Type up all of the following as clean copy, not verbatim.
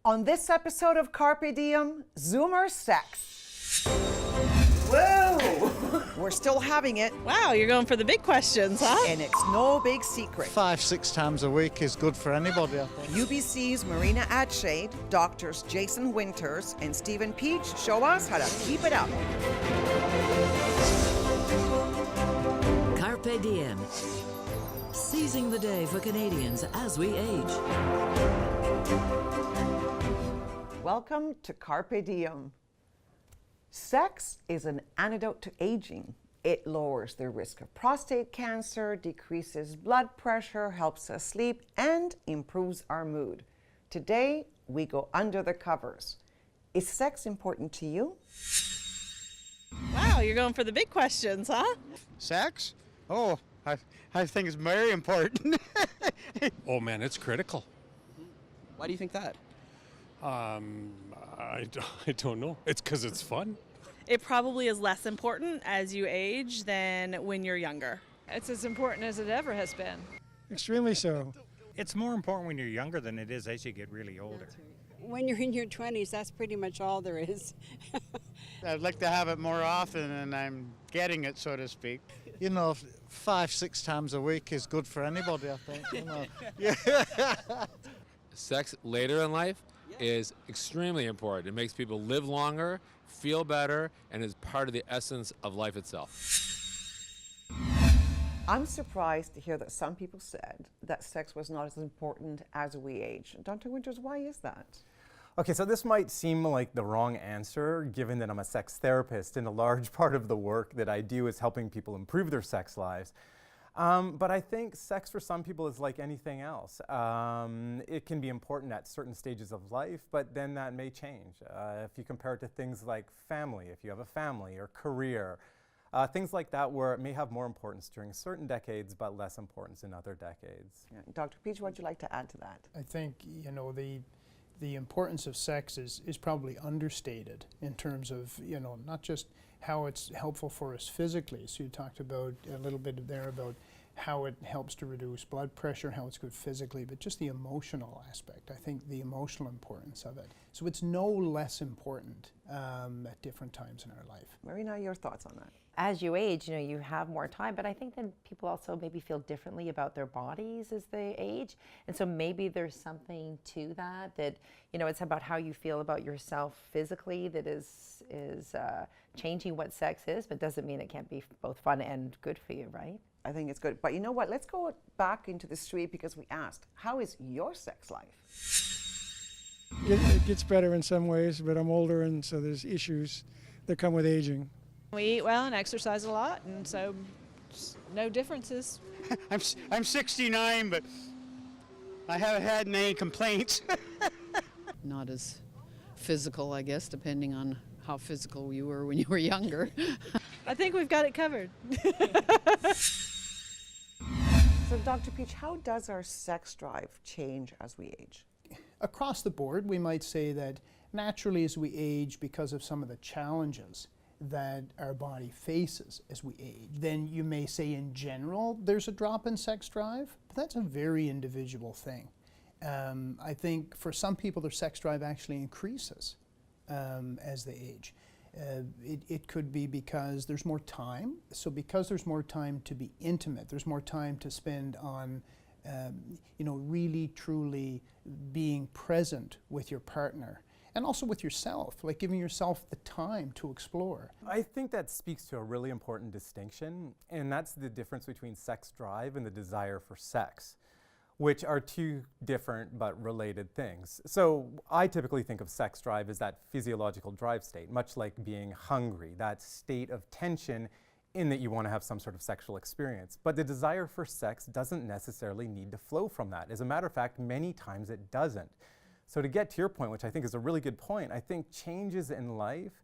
On this episode of Carpe Diem, Zoomer sex. Whoa! We're still having it, Wow, you're going for the big questions, huh? and it's no big secret. 5-6 times a week is good for anybody, I think. UBC's Marina Adshade, doctors Jason Winters and Stephen Peach show us how to keep it up. Carpe Diem. Seizing the day for Canadians as we age. Welcome to Carpe Diem. Sex is an antidote to aging. It lowers the risk of prostate cancer, decreases blood pressure, helps us sleep, and improves our mood. Today, we go under the covers. Is sex important to you? Wow, you're going for the big questions, huh? Sex? Oh, I think it's very important. Oh man, it's critical. Why do you think that? I don't know. It's because it's fun. It probably is less important as you age than when you're younger. It's as important as it ever has been. Extremely so. It's more important when you're younger than it is as you get really older. When you're in your 20s, that's pretty much all there is. I'd like to have it more often, and I'm getting it, so to speak. You know, 5-6 times a week is good for anybody, I think. You know. Yeah. Sex later in life is extremely important. It makes people live longer, feel better, and is part of the essence of life itself. I'm surprised to hear that some people said that sex was not as important as we age. Dr. Winters, why is that? Okay, so this might seem like the wrong answer, given that I'm a sex therapist and a large part of the work that I do is helping people improve their sex lives. But I think sex for some people is like anything else. It can be important at certain stages of life, but then that may change. If you compare it to things like family, if you have a family or career, things like that where it may have more importance during certain decades, but less importance in other decades. Yeah. Dr. Peach, what would you like to add to that? I think, you know, the importance of sex is probably understated in terms of, you know, not just how it's helpful for us physically. So you talked about a little bit there about how it helps to reduce blood pressure, how it's good physically, but just the emotional aspect. I think the emotional importance of it. So it's no less important at different times in our life. Marina, your thoughts on that? As you age, you know, you have more time, but I think then people also maybe feel differently about their bodies as they age. And so maybe there's something to that, you know, it's about how you feel about yourself physically that is changing what sex is, but doesn't mean it can't be both fun and good for you, right? I think it's good. But you know what? Let's go back into the street because we asked, how is your sex life? It gets better in some ways, but I'm older, and so there's issues that come with aging. We eat well and exercise a lot, and so no differences. I'm 69, but I haven't had any complaints. Not as physical, I guess, depending on how physical you were when you were younger. I think we've got it covered. So, Dr. Peach, how does our sex drive change as we age? Across the board, we might say that naturally as we age, because of some of the challenges that our body faces as we age, then you may say in general there's a drop in sex drive, but that's a very individual thing. I think for some people their sex drive actually increases as they age. It could be because there's more time. So because there's more time to be intimate, there's more time to spend on you know, really truly being present with your partner. And also with yourself, like giving yourself the time to explore. I think that speaks to a really important distinction, and that's the difference between sex drive and the desire for sex, which are two different but related things. So I typically think of sex drive as that physiological drive state, much like being hungry, that state of tension in that you want to have some sort of sexual experience. But the desire for sex doesn't necessarily need to flow from that. As a matter of fact, many times it doesn't. So to get to your point, which I think is a really good point, I think changes in life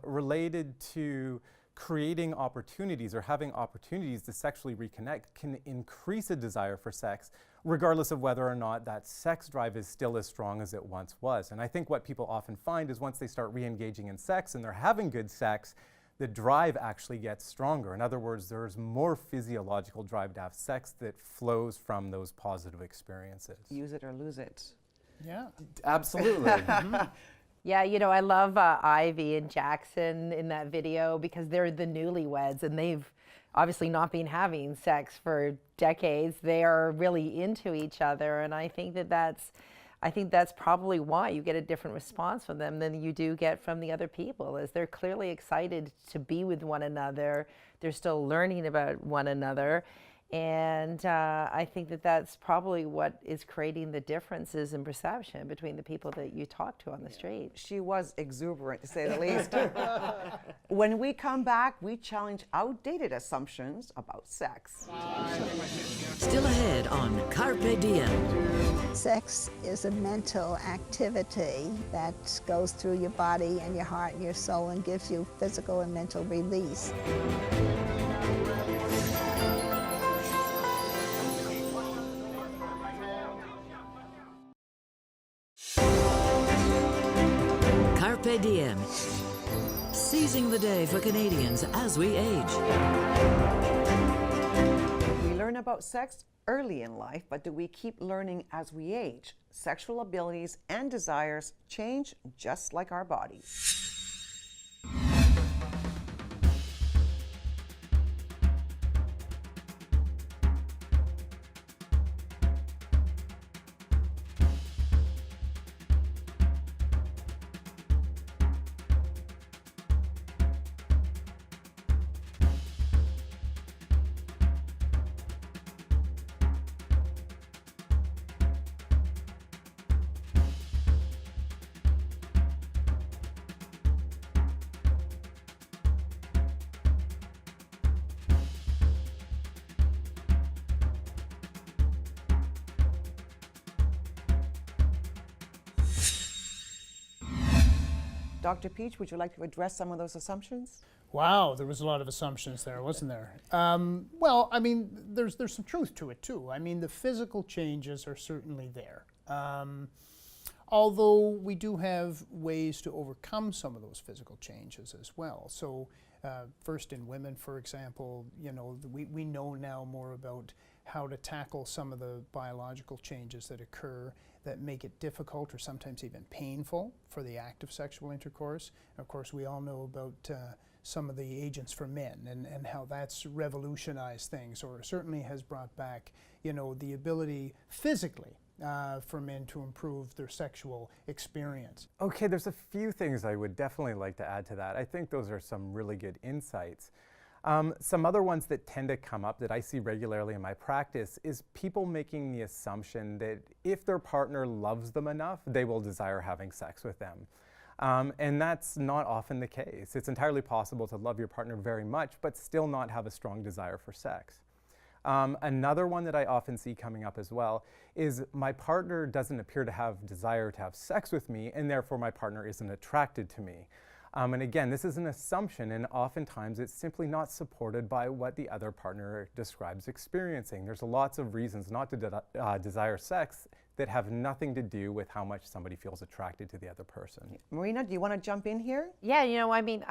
related to creating opportunities or having opportunities to sexually reconnect can increase a desire for sex, regardless of whether or not that sex drive is still as strong as it once was. And I think what people often find is once they start re-engaging in sex and they're having good sex, the drive actually gets stronger. In other words, there's more physiological drive to have sex that flows from those positive experiences. Use it or lose it. Yeah. Absolutely. Yeah, you know, I love Ivy and Jackson in that video because they're the newlyweds and they've obviously not been having sex for decades. They are really into each other, and I think that's probably why you get a different response from them than you do get from the other people, is they're clearly excited to be with one another. They're still learning about one another. And I think that's probably what is creating the differences in perception between the people that you talk to on the street. She was exuberant, to say the least. When we come back, we challenge outdated assumptions about sex. Still ahead on Carpe Diem. Sex is a mental activity that goes through your body and your heart and your soul and gives you physical and mental release. Carpe Diem. Seizing the day for Canadians as we age. We learn about sex early in life, but do we keep learning as we age? Sexual abilities and desires change just like our bodies. Dr. Peach, would you like to address some of those assumptions? Wow, there was a lot of assumptions there, wasn't there? Well, I mean, there's some truth to it too. I mean, the physical changes are certainly there. Although we do have ways to overcome some of those physical changes as well. So first in women, for example, you know, we know now more about how to tackle some of the biological changes that occur that make it difficult or sometimes even painful for the act of sexual intercourse. Of course, we all know about some of the agents for men and how that's revolutionized things, or certainly has brought back, you know, the ability physically for men to improve their sexual experience. Okay, there's a few things I would definitely like to add to that. I think those are some really good insights. Some other ones that tend to come up that I see regularly in my practice is people making the assumption that if their partner loves them enough, they will desire having sex with them. And that's not often the case. It's entirely possible to love your partner very much, but still not have a strong desire for sex. Another one that I often see coming up as well is my partner doesn't appear to have desire to have sex with me, and therefore my partner isn't attracted to me. And again, this is an assumption, and oftentimes it's simply not supported by what the other partner describes experiencing. There's lots of reasons not to desire sex that have nothing to do with how much somebody feels attracted to the other person. Marina, do you want to jump in here? Yeah, you know, I mean,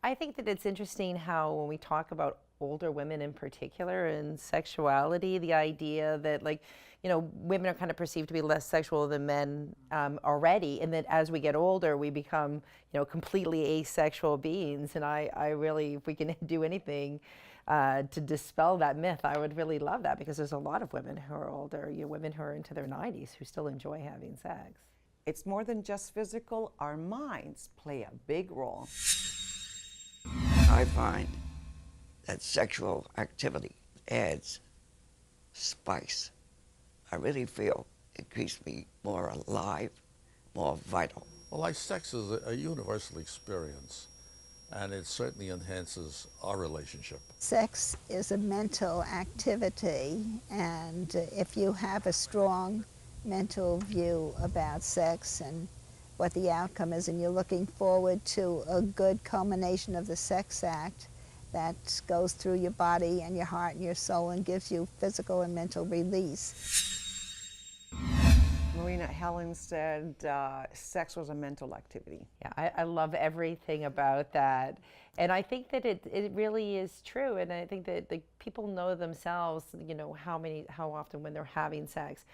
I think that it's interesting how when we talk about older women in particular and sexuality, the idea that, like, you know, women are kind of perceived to be less sexual than men already, and that as we get older, we become, you know, completely asexual beings. And I really, if we can do anything to dispel that myth, I would really love that, because there's a lot of women who are older, you know, women who are into their 90s who still enjoy having sex. It's more than just physical. Our minds play a big role. I find that sexual activity adds spice. I really feel it keeps me more alive, more vital. Well, sex is a universal experience, and it certainly enhances our relationship. Sex is a mental activity, and if you have a strong mental view about sex and what the outcome is, and you're looking forward to a good culmination of the sex act that goes through your body and your heart and your soul and gives you physical and mental release. Marina, Helen said sex was a mental activity. Yeah, I love everything about that. And I think that it really is true. And I think that the people know themselves, you know, how often when they're having sex,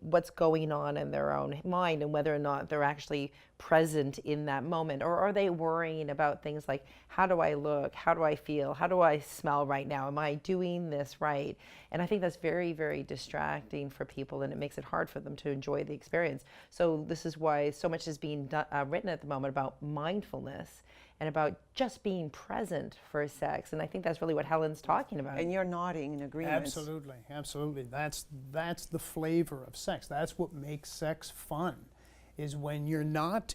what's going on in their own mind and whether or not they're actually present in that moment, or are they worrying about things like, how do I look, how do I feel, how do I smell right now, am I doing this right? And I think that's very, very distracting for people, and it makes it hard for them to enjoy the experience. So this is why so much is being written at the moment about mindfulness and about just being present for sex. And I think that's really what Helen's talking about. And you're nodding in agreement. Absolutely, absolutely. That's the flavor of sex. That's what makes sex fun, is when you're not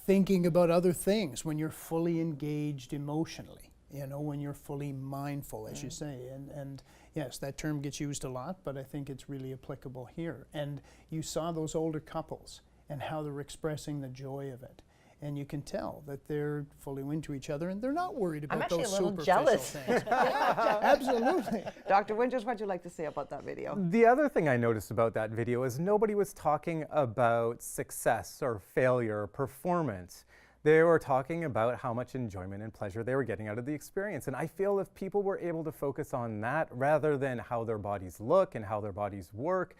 thinking about other things, when you're fully engaged emotionally, you know, when you're fully mindful, as you say. And yes, that term gets used a lot, but I think it's really applicable here. And you saw those older couples and how they're expressing the joy of it. And you can tell that they're fully into each other, and they're not worried about those superficial things. Yeah, absolutely. Dr. Winters, what would you like to say about that video? The other thing I noticed about that video is nobody was talking about success or failure or performance. They were talking about how much enjoyment and pleasure they were getting out of the experience. And I feel if people were able to focus on that rather than how their bodies look and how their bodies work,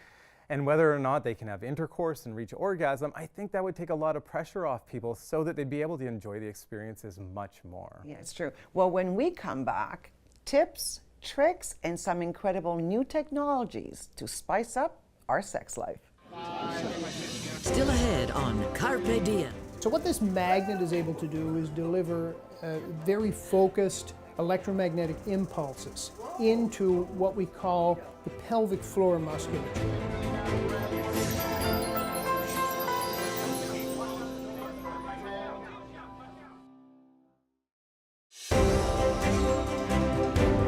and whether or not they can have intercourse and reach orgasm, I think that would take a lot of pressure off people so that they'd be able to enjoy the experiences much more. Yeah, it's true. Well, when we come back, tips, tricks, and some incredible new technologies to spice up our sex life. Still ahead on Carpe Diem. So what this magnet is able to do is deliver very focused electromagnetic impulses into what we call the pelvic floor musculature.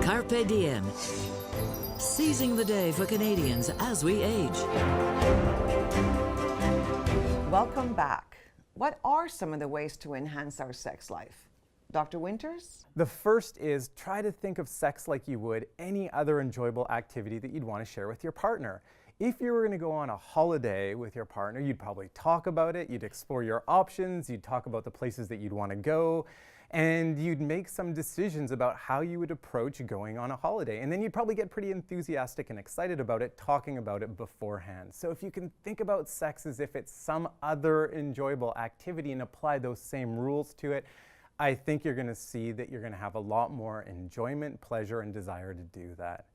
Carpe Diem. Seizing the day for Canadians as we age. Welcome back. What are some of the ways to enhance our sex life? Dr. Winters? The first is try to think of sex like you would any other enjoyable activity that you'd want to share with your partner. If you were going to go on a holiday with your partner, you'd probably talk about it, you'd explore your options, you'd talk about the places that you'd want to go, and you'd make some decisions about how you would approach going on a holiday. And then you'd probably get pretty enthusiastic and excited about it, talking about it beforehand. So if you can think about sex as if it's some other enjoyable activity and apply those same rules to it, I think you're going to see that you're going to have a lot more enjoyment, pleasure, and desire to do that.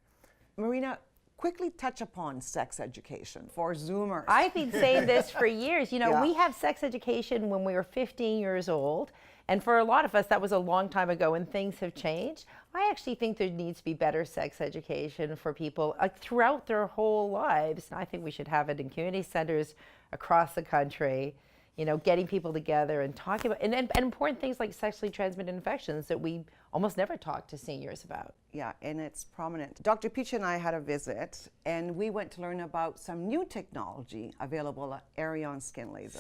Marina, quickly touch upon sex education for Zoomers. I've been saying this for years. You know, Yeah. we have sex education when we were 15 years old. And for a lot of us, that was a long time ago, and things have changed. I actually think there needs to be better sex education for people throughout their whole lives. I think we should have it in community centers across the country, you know, getting people together and talking about, and important things like sexually transmitted infections that we almost never talk to seniors about. Yeah, and it's prominent. Dr. Peach and I had a visit, and we went to learn about some new technology available at Arion Skin Laser.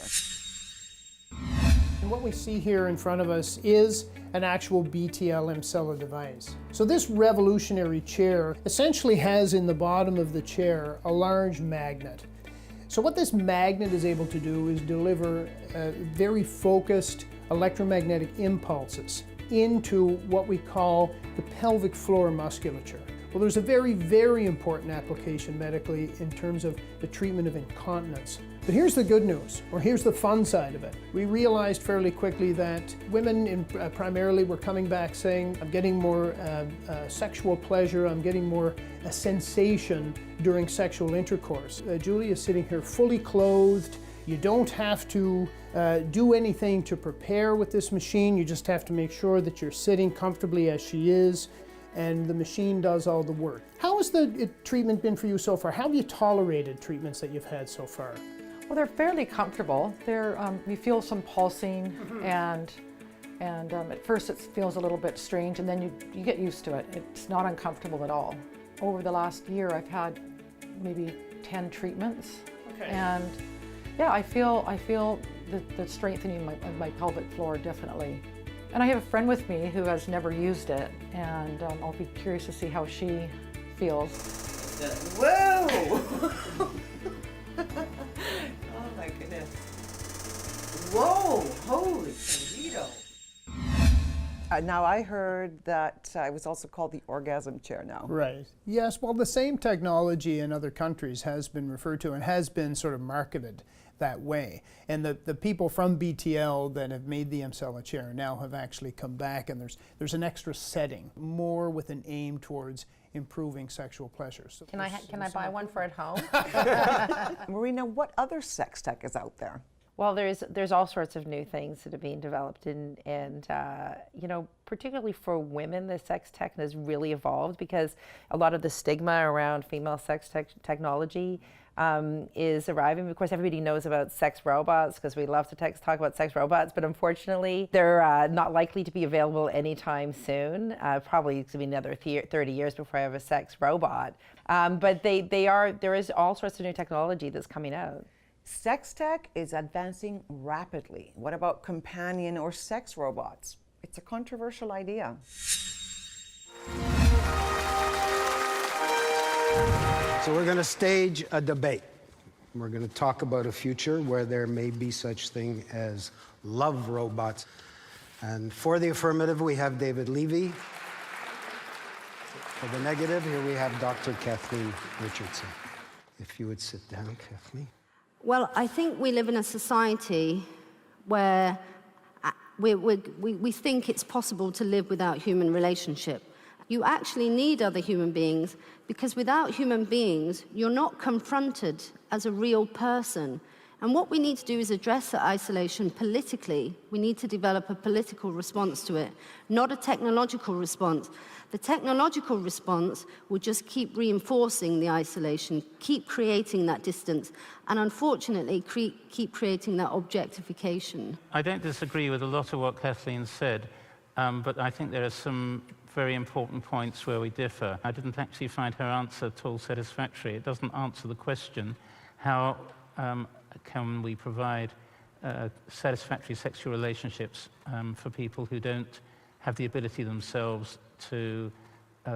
And what we see here in front of us is an actual BTL Emcella device. So this revolutionary chair essentially has in the bottom of the chair a large magnet. So what this magnet is able to do is deliver very focused electromagnetic impulses into what we call the pelvic floor musculature. Well, there's a very, very important application medically in terms of the treatment of incontinence. But here's the good news, or here's the fun side of it. We realized fairly quickly that women primarily were coming back saying, I'm getting more sexual pleasure, I'm getting more sensation during sexual intercourse. Julie is sitting here fully clothed. You don't have to do anything to prepare with this machine. You just have to make sure that you're sitting comfortably as she is, and the machine does all the work. How has the treatment been for you so far? How have you tolerated treatments that you've had so far? Well, they're fairly comfortable. You feel some pulsing, and at first it feels a little bit strange, and then you get used to it. It's not uncomfortable at all. Over the last year, I've had maybe 10 treatments, and yeah, I feel the strengthening of my pelvic floor definitely. And I have a friend with me who has never used it, and I'll be curious to see how she feels. Whoa! Oh my goodness. Whoa, holy Toledo. Now I heard that it was also called the orgasm chair now. Right. Yes, well, the same technology in other countries has been referred to and has been sort of marketed that way. And the people from BTL that have made the Emsella chair now have actually come back, and there's an extra setting, more with an aim towards improving sexual pleasure. So Can I buy one for at home? Marina, what other sex tech is out there? Well, there's all sorts of new things that are being developed, and you know, particularly for women, the sex tech has really evolved because a lot of the stigma around female sex technology is arriving. Of course, everybody knows about sex robots because we love to talk about sex robots, but unfortunately, they're not likely to be available anytime soon. Probably it's going to be another 30 years before I have a sex robot. But there is all sorts of new technology that's coming out. Sex tech is advancing rapidly. What about companion or sex robots? It's a controversial idea. So we're going to stage a debate. We're going to talk about a future where there may be such thing as love robots. And for the affirmative, we have David Levy. For the negative, here we have Dr. Kathleen Richardson. If you would sit down, Kathleen. Well, I think we live in a society where we think it's possible to live without human relationship. You actually need other human beings because without human beings, you're not confronted as a real person. And what we need to do is address that isolation politically. We need to develop a political response to it, not a technological response. The technological response will just keep reinforcing the isolation, keep creating that distance, and unfortunately keep creating that objectification. I don't disagree with a lot of what Kathleen said, but I think there are some very important points where we differ. I didn't actually find her answer at all satisfactory. It doesn't answer the question, how can we provide satisfactory sexual relationships for people who don't have the ability themselves to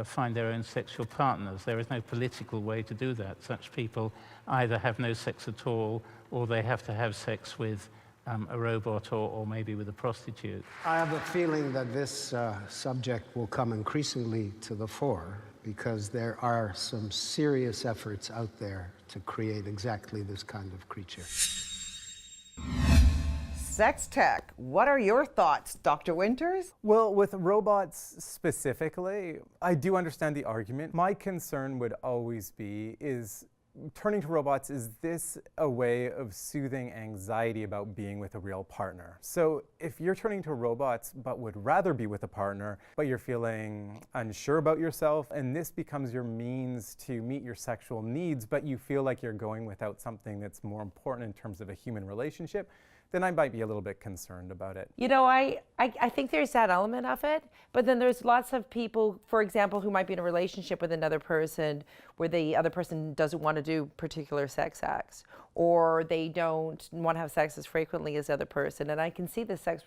find their own sexual partners. There is no political way to do that. Such people either have no sex at all, or they have to have sex with a robot or maybe with a prostitute. I have a feeling that this subject will come increasingly to the fore because there are some serious efforts out there to create exactly this kind of creature. Sex tech, what are your thoughts, Dr. Winters? Well, with robots specifically, I do understand the argument. My concern would always be is turning to robots, is this a way of soothing anxiety about being with a real partner? So if you're turning to robots but would rather be with a partner, but you're feeling unsure about yourself, and this becomes your means to meet your sexual needs, but you feel like you're going without something that's more important in terms of a human relationship, then I might be a little bit concerned about it. You know, I think there's that element of it, but then there's lots of people, for example, who might be in a relationship with another person where the other person doesn't want to do particular sex acts, or they don't want to have sex as frequently as the other person. And I can see the sex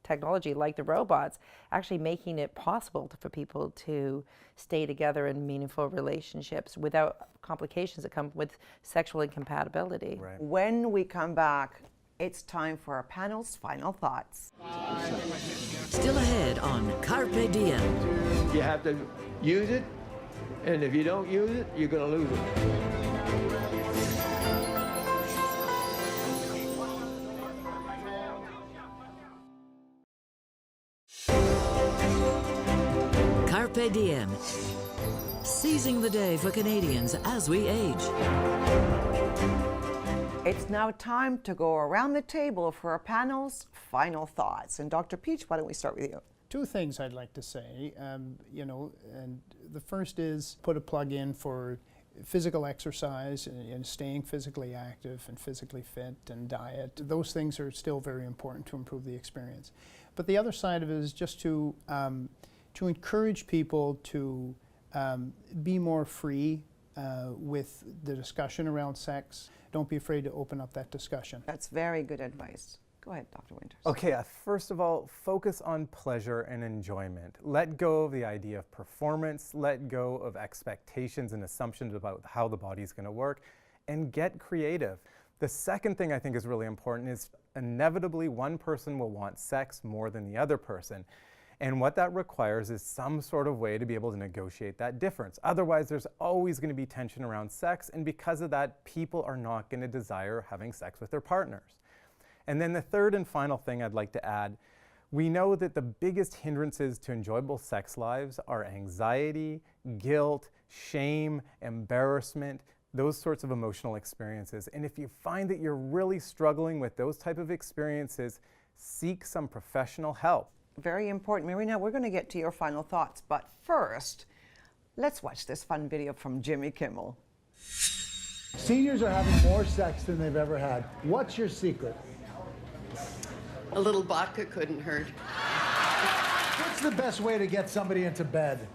technology, like the robots, actually making it possible for people to stay together in meaningful relationships without complications that come with sexual incompatibility. Right. When we come back, it's time for our panel's final thoughts. Still ahead on Carpe Diem. You have to use it, and if you don't use it, you're going to lose it. Carpe Diem. Seizing the day for Canadians as we age. It's now time to go around the table for our panel's final thoughts. And Dr. Peach, why don't we start with you? Two things I'd like to say, you know, and the first is put a plug in for physical exercise and staying physically active and physically fit and diet. Those things are still very important to improve the experience. But the other side of it is just to encourage people to be more free with the discussion around sex. Don't be afraid to open up that discussion. That's very good advice. Go ahead, Dr. Winters. Okay, first of all, focus on pleasure and enjoyment. Let go of the idea of performance, let go of expectations and assumptions about how the body's going to work, and get creative. The second thing I think is really important is inevitably one person will want sex more than the other person. And what that requires is some sort of way to be able to negotiate that difference. Otherwise, there's always going to be tension around sex, and because of that, people are not going to desire having sex with their partners. And then the third and final thing I'd like to add, we know that the biggest hindrances to enjoyable sex lives are anxiety, guilt, shame, embarrassment, those sorts of emotional experiences. And if you find that you're really struggling with those type of experiences, seek some professional help. Very important. Marina, we're going to get to your final thoughts, but first, let's watch this fun video from Jimmy Kimmel. Seniors are having more sex than they've ever had. What's your secret? A little vodka couldn't hurt. What's the best way to get somebody into bed?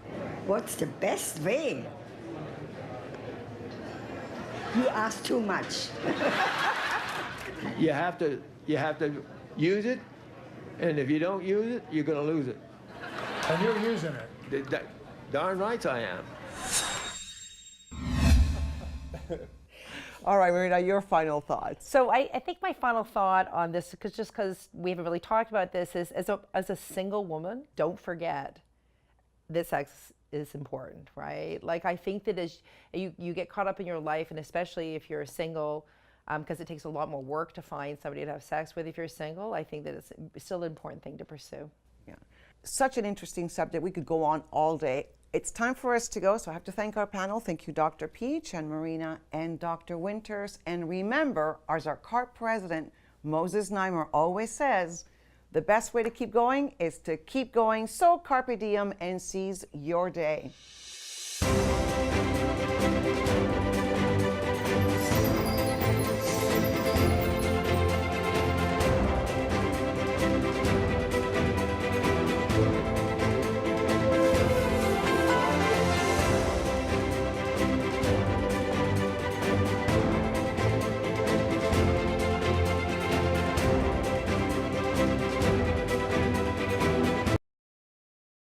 What's the best way? You ask too much. You have to use it, and if you don't use it, you're going to lose it. And you're using it. Darn right I am. All right, Marina, your final thoughts. So I think my final thought on this, because we haven't really talked about this, is as a single woman, don't forget that sex is important, right? Like, I think that as you get caught up in your life, and especially if you're single, because it takes a lot more work to find somebody to have sex with if you're single, I think that it's still an important thing to pursue. Yeah. Such an interesting subject. We could go on all day. It's time for us to go, so I have to thank our panel. Thank you, Dr. Peach and Marina and Dr. Winters. And remember, as our Carpe president, Moses Neimer, always says, the best way to keep going is to keep going. So Carpe Diem and seize your day.